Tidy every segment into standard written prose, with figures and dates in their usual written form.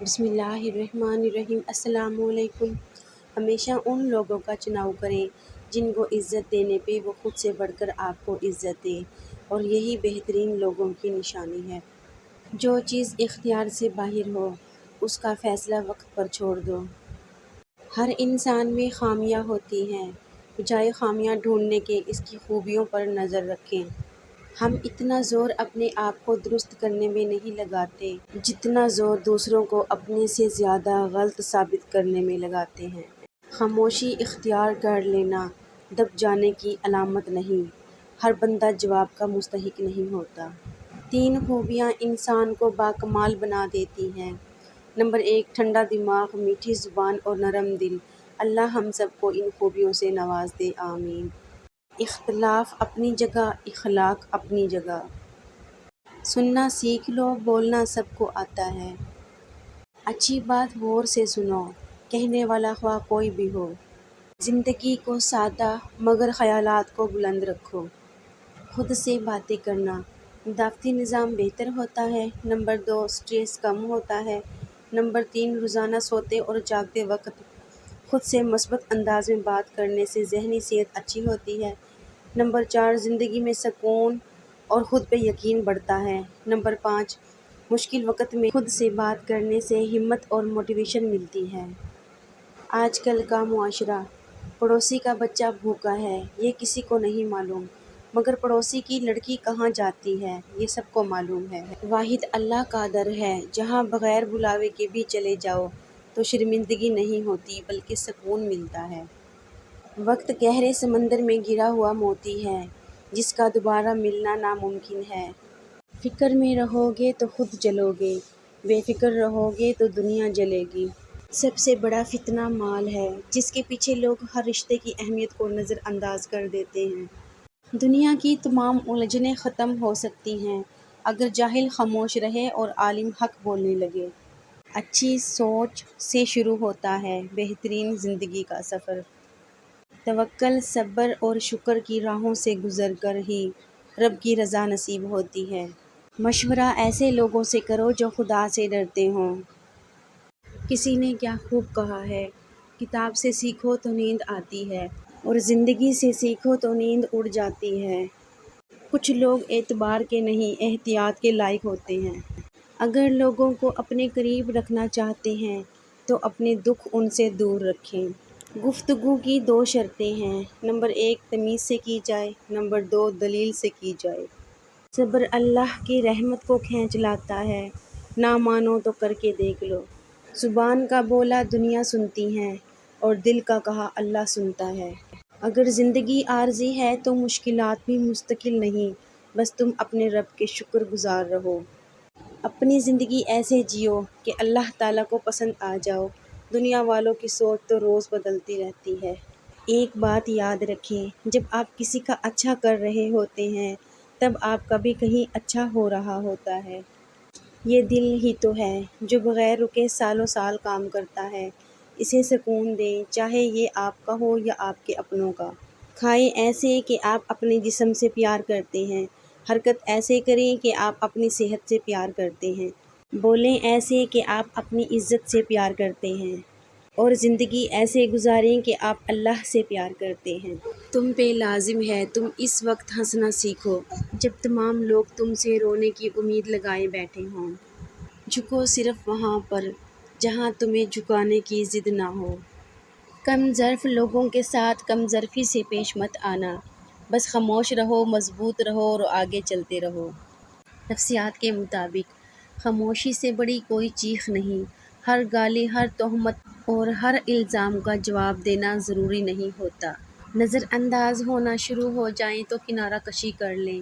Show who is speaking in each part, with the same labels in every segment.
Speaker 1: بسم اللہ الرحمن الرحیم۔ السلام علیکم۔ ہمیشہ ان لوگوں کا چناؤ کریں جن کو عزت دینے پہ وہ خود سے بڑھ کر آپ کو عزت دیں، اور یہی بہترین لوگوں کی نشانی ہے۔ جو چیز اختیار سے باہر ہو اس کا فیصلہ وقت پر چھوڑ دو۔ ہر انسان میں خامیاں ہوتی ہیں، بجائے خامیاں ڈھونڈنے کے اس کی خوبیوں پر نظر رکھیں۔ ہم اتنا زور اپنے آپ کو درست کرنے میں نہیں لگاتے جتنا زور دوسروں کو اپنے سے زیادہ غلط ثابت کرنے میں لگاتے ہیں۔ خاموشی اختیار کر لینا دب جانے کی علامت نہیں، ہر بندہ جواب کا مستحق نہیں ہوتا۔ 3 خوبیاں انسان کو باکمال بنا دیتی ہیں۔ نمبر 1، ٹھنڈا دماغ، میٹھی زبان اور نرم دل۔ اللہ ہم سب کو ان خوبیوں سے نواز دے، آمین۔ اختلاف اپنی جگہ، اخلاق اپنی جگہ۔ سننا سیکھ لو، بولنا سب کو آتا ہے۔ اچھی بات غور سے سنو، کہنے والا خواہ کوئی بھی ہو۔ زندگی کو سادہ مگر خیالات کو بلند رکھو۔ خود سے باتیں کرنا، دعوتی نظام بہتر ہوتا ہے۔ نمبر 2، سٹریس کم ہوتا ہے۔ نمبر 3، روزانہ سوتے اور جاگتے وقت خود سے مثبت انداز میں بات کرنے سے ذہنی صحت اچھی ہوتی ہے۔ نمبر 4، زندگی میں سکون اور خود پہ یقین بڑھتا ہے۔ نمبر 5، مشکل وقت میں خود سے بات کرنے سے ہمت اور موٹیویشن ملتی ہے۔ آج کل کا معاشرہ، پڑوسی کا بچہ بھوکا ہے یہ کسی کو نہیں معلوم، مگر پڑوسی کی لڑکی کہاں جاتی ہے یہ سب کو معلوم ہے۔ واحد اللہ کا در ہے، جہاں بغیر بلاوے کے بھی چلے جاؤ تو شرمندگی نہیں ہوتی بلکہ سکون ملتا ہے۔ وقت گہرے سمندر میں گرا ہوا موتی ہے جس کا دوبارہ ملنا ناممکن ہے۔ فکر میں رہو گے تو خود جلو گے، بے فکر رہو گے تو دنیا جلے گی۔ سب سے بڑا فتنہ مال ہے جس کے پیچھے لوگ ہر رشتے کی اہمیت کو نظر انداز کر دیتے ہیں۔ دنیا کی تمام الجھنیں ختم ہو سکتی ہیں اگر جاہل خاموش رہے اور عالم حق بولنے لگے۔ اچھی سوچ سے شروع ہوتا ہے بہترین زندگی کا سفر۔ توکل، صبر اور شکر کی راہوں سے گزر کر ہی رب کی رضا نصیب ہوتی ہے۔ مشورہ ایسے لوگوں سے کرو جو خدا سے ڈرتے ہوں۔ کسی نے کیا خوب کہا ہے، کتاب سے سیکھو تو نیند آتی ہے اور زندگی سے سیکھو تو نیند اڑ جاتی ہے۔ کچھ لوگ اعتبار کے نہیں احتیاط کے لائق ہوتے ہیں۔ اگر لوگوں کو اپنے قریب رکھنا چاہتے ہیں تو اپنے دکھ ان سے دور رکھیں۔ گفتگو کی 2 شرطیں ہیں۔ نمبر 1، تمیز سے کی جائے۔ نمبر 2، دلیل سے کی جائے۔ صبر اللہ کی رحمت کو کھینچ لاتا ہے، نہ مانو تو کر کے دیکھ لو۔ زبان کا بولا دنیا سنتی ہے اور دل کا کہا اللہ سنتا ہے۔ اگر زندگی عارضی ہے تو مشکلات بھی مستقل نہیں، بس تم اپنے رب کے شکر گزار رہو۔ اپنی زندگی ایسے جیو کہ اللہ تعالیٰ کو پسند آ جاؤ۔ دنیا والوں کی سوچ تو روز بدلتی رہتی ہے۔ ایک بات یاد رکھیں، جب آپ کسی کا اچھا کر رہے ہوتے ہیں تب آپ کا بھی کہیں اچھا ہو رہا ہوتا ہے۔ یہ دل ہی تو ہے جو بغیر رکے سالوں سال کام کرتا ہے، اسے سکون دیں، چاہے یہ آپ کا ہو یا آپ کے اپنوں کا۔ کھائیں ایسے کہ آپ اپنے جسم سے پیار کرتے ہیں، حرکت ایسے کریں کہ آپ اپنی صحت سے پیار کرتے ہیں، بولیں ایسے کہ آپ اپنی عزت سے پیار کرتے ہیں، اور زندگی ایسے گزاریں کہ آپ اللہ سے پیار کرتے ہیں۔ تم پہ لازم ہے تم اس وقت ہنسنا سیکھو جب تمام لوگ تم سے رونے کی امید لگائے بیٹھے ہوں۔ جھکو صرف وہاں پر جہاں تمہیں جھکانے کی ضد نہ ہو۔ کم ظرف لوگوں کے ساتھ کم ظرفی سے پیش مت آنا، بس خاموش رہو، مضبوط رہو اور آگے چلتے رہو۔ نفسیات کے مطابق خاموشی سے بڑی کوئی چیخ نہیں۔ ہر گالی، ہر تہمت اور ہر الزام کا جواب دینا ضروری نہیں ہوتا۔ نظر انداز ہونا شروع ہو جائیں تو کنارہ کشی کر لیں۔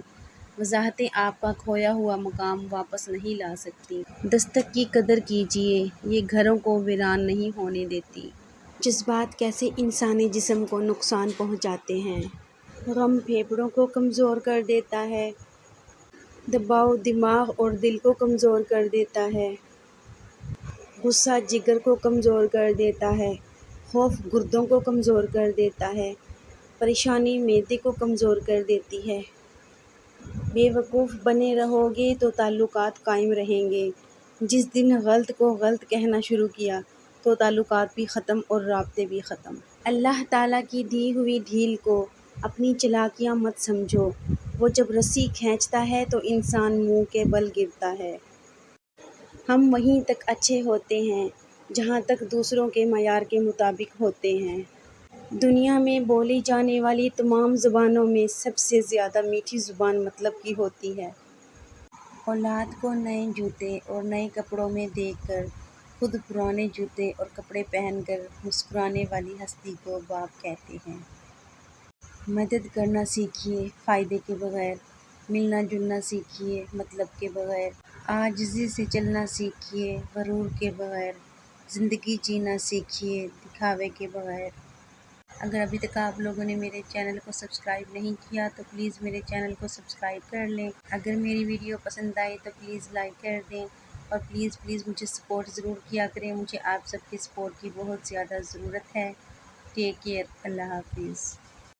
Speaker 1: وضاحتیں آپ کا کھویا ہوا مقام واپس نہیں لا سکتی۔ دستک کی قدر کیجیے، یہ گھروں کو ویران نہیں ہونے دیتی۔ جذبات کیسے انسانی جسم کو نقصان پہنچاتے ہیں۔ غم پھیپھڑوں کو کمزور کر دیتا ہے، دباؤ دماغ اور دل کو کمزور کر دیتا ہے، غصہ جگر کو کمزور کر دیتا ہے، خوف گردوں کو کمزور کر دیتا ہے، پریشانی معدے کو کمزور کر دیتی ہے۔ بے وقوف بنے رہو گے تو تعلقات قائم رہیں گے، جس دن غلط کو غلط کہنا شروع کیا تو تعلقات بھی ختم اور رابطے بھی ختم۔ اللہ تعالیٰ کی دی ہوئی ڈھیل کو اپنی چالاکیاں مت سمجھو، وہ جب رسی کھینچتا ہے تو انسان منہ کے بل گرتا ہے۔ ہم وہیں تک اچھے ہوتے ہیں جہاں تک دوسروں کے معیار کے مطابق ہوتے ہیں۔ دنیا میں بولی جانے والی تمام زبانوں میں سب سے زیادہ میٹھی زبان مطلب کی ہوتی ہے۔ اولاد کو نئے جوتے اور نئے کپڑوں میں دیکھ کر خود پرانے جوتے اور کپڑے پہن کر مسکرانے والی ہستی کو باپ کہتے ہیں۔ مدد کرنا سیکھیے فائدے کے بغیر، ملنا جلنا سیکھیے مطلب کے بغیر، عاجزی سے چلنا سیکھیے غرور کے بغیر، زندگی جینا سیکھیے دکھاوے کے بغیر۔ اگر ابھی تک آپ لوگوں نے میرے چینل کو سبسکرائب نہیں کیا تو پلیز میرے چینل کو سبسکرائب کر لیں۔ اگر میری ویڈیو پسند آئے تو پلیز لائک کر دیں، اور پلیز مجھے سپورٹ ضرور کیا کریں، مجھے آپ سب کے سپورٹ کی بہت زیادہ ضرورت ہے۔ ٹیک کیئر، اللہ حافظ۔